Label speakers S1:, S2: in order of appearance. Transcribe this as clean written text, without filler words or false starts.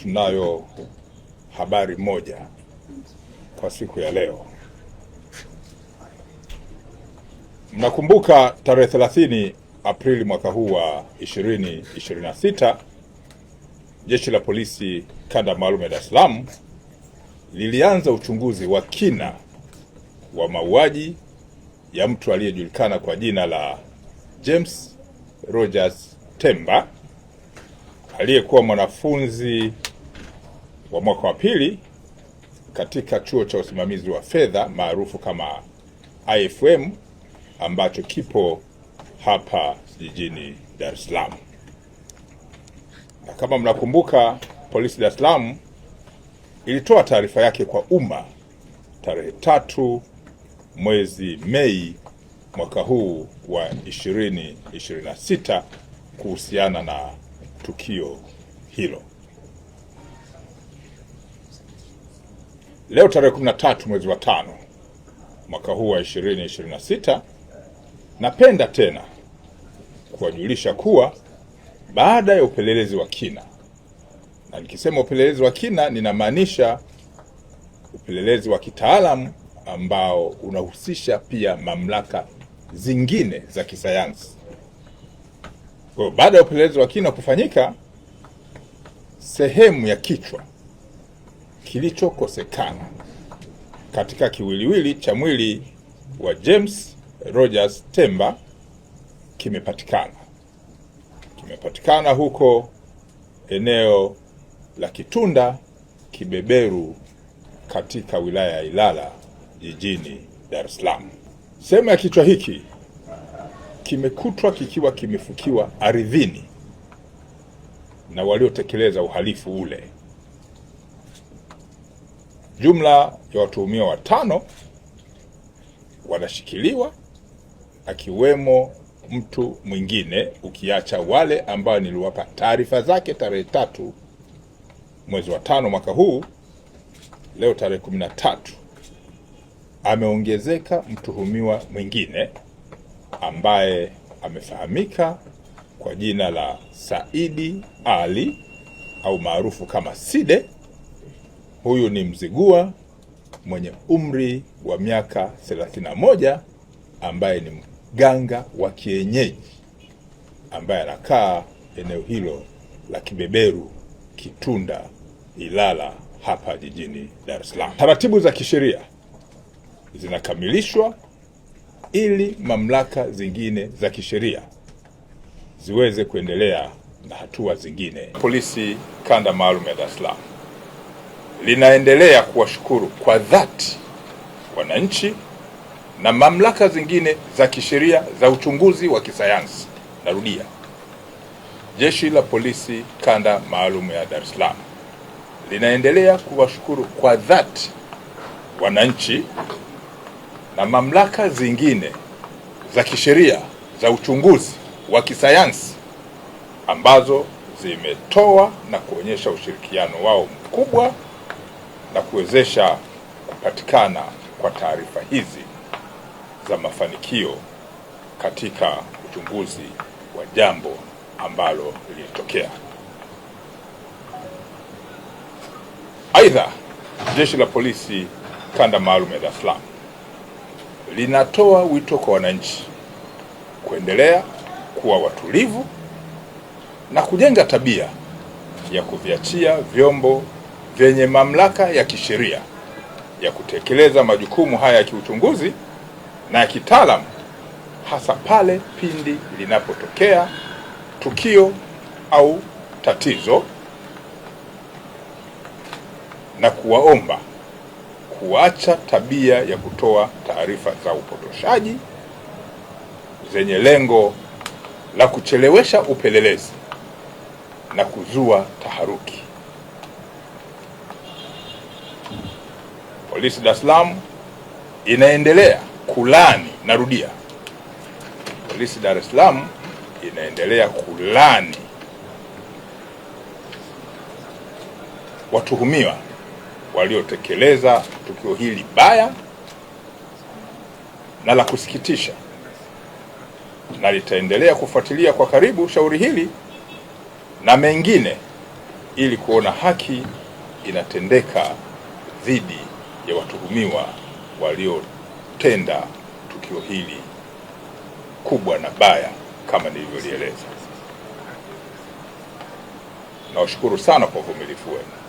S1: tunayo habari moja kwa siku ya leo. Mnakumbuka tarehe 30 Aprili mwaka huu wa 2026, Jeshi la Polisi Kanda Maalum ya Dar es Salaam lilianza uchunguzi wa kina wa mauaji ya mtu aliyejulikana kwa jina la James Rogers Temba, aliyekuwa mwanafunzi wa mwaka wa pili katika chuo cha usimamizi wa fedha maarufu kama IFM ambacho kipo hapa jijini Dar es Salaam. Na kama mnakumbuka, polisi Dar es Salaam ilitoa taarifa yake kwa umma tarehe 3 mwezi Mei mwaka huu wa 2026 kuhusiana na tukio hilo. Leo tarehe 13 mwezi wa 5 mwaka huu wa 2026, napenda tena kuwajulisha kuwa baada ya upelelezi wa kina, na nikisema upelelezi wa kina ninamaanisha upelelezi wa kitaalamu ambao unahusisha pia mamlaka zingine za kisayansi. Kwa baada ya upelelezi wa kina kufanyika, sehemu ya kichwa kilichokosekana katika kiwiliwili cha mwili wa James Rogers Temba kimepatikana huko eneo la Kitunda Kibeberu katika wilaya ya Ilala jijini Dar es Salaam. Sehemu ya kichwa hiki kimekutwa kikiwa kimefukiwa ardhini na waliotekeleza uhalifu ule. Jumla ya watuhumiwa 5 wanashikiliwa, akiwemo mtu mwingine ukiacha wale ambao niliwapa taarifa zake tarehe 3 mwezi wa 5 mwaka huu. Leo tarehe 13 ameongezeka mtuhumiwa mwingine ambaye amefahamika kwa jina la Saidi Ali au maarufu kama Side. Huyu ni Mzigua mwenye umri wa miaka 31 ambaye ni mganga wa kienyeji ambaye anakaa eneo hilo la Kibeberu, Kitunda, Ilala hapa jijini Dar es Salaam. Taratibu za kisheria zinakamilishwa ili mamlaka zingine za kisheria ziweze kuendelea na hatua zingine. Polisi Kanda Maalum ya Dar es Salaam linaendelea kuwashukuru kwa dhati wananchi na mamlaka zingine za kisheria za uchunguzi wa kisayansi. Narudia, Jeshi la Polisi Kanda Maalum ya Dar es Salaam linaendelea kuwashukuru kwa dhati wananchi na mamlaka zingine za kisheria za uchunguzi wa kisayansi ambazo zimetoa na kuonyesha ushirikiano wao mkubwa na kuwezesha kupatikana kwa taarifa hizi za mafanikio katika uchunguzi wa jambo ambalo lilitokea. Aidha, Jeshi la Polisi Kanda Maalum ya Dar es Salaam linatoa wito kwa wananchi kuendelea kuwa watulivu na kujenga tabia ya kuviachia vyombo vyenye mamlaka ya kisheria ya kutekeleza majukumu haya ya kiuchunguzi na ya kitaalamu, hasa pale pindi linapotokea tukio au tatizo, na kuwaomba kuacha tabia ya kutoa taarifa za upotoshaji zenye lengo la kuchelewesha upelelezi na kuzua taharuki. Polisi Dar es Salaam inaendelea kulani, narudia, Polisi Dar es Salaam inaendelea kulani watuhumiwa waliotekeleza tukio hili baya na la kusikitisha, na litaendelea kufuatilia kwa karibu shauri hili na mengine ili kuona haki inatendeka dhidi ya watuhumiwa waliotenda tukio hili kubwa na baya kama nilivyolieleza. Nawashukuru sana kwa uvumilivu wenu.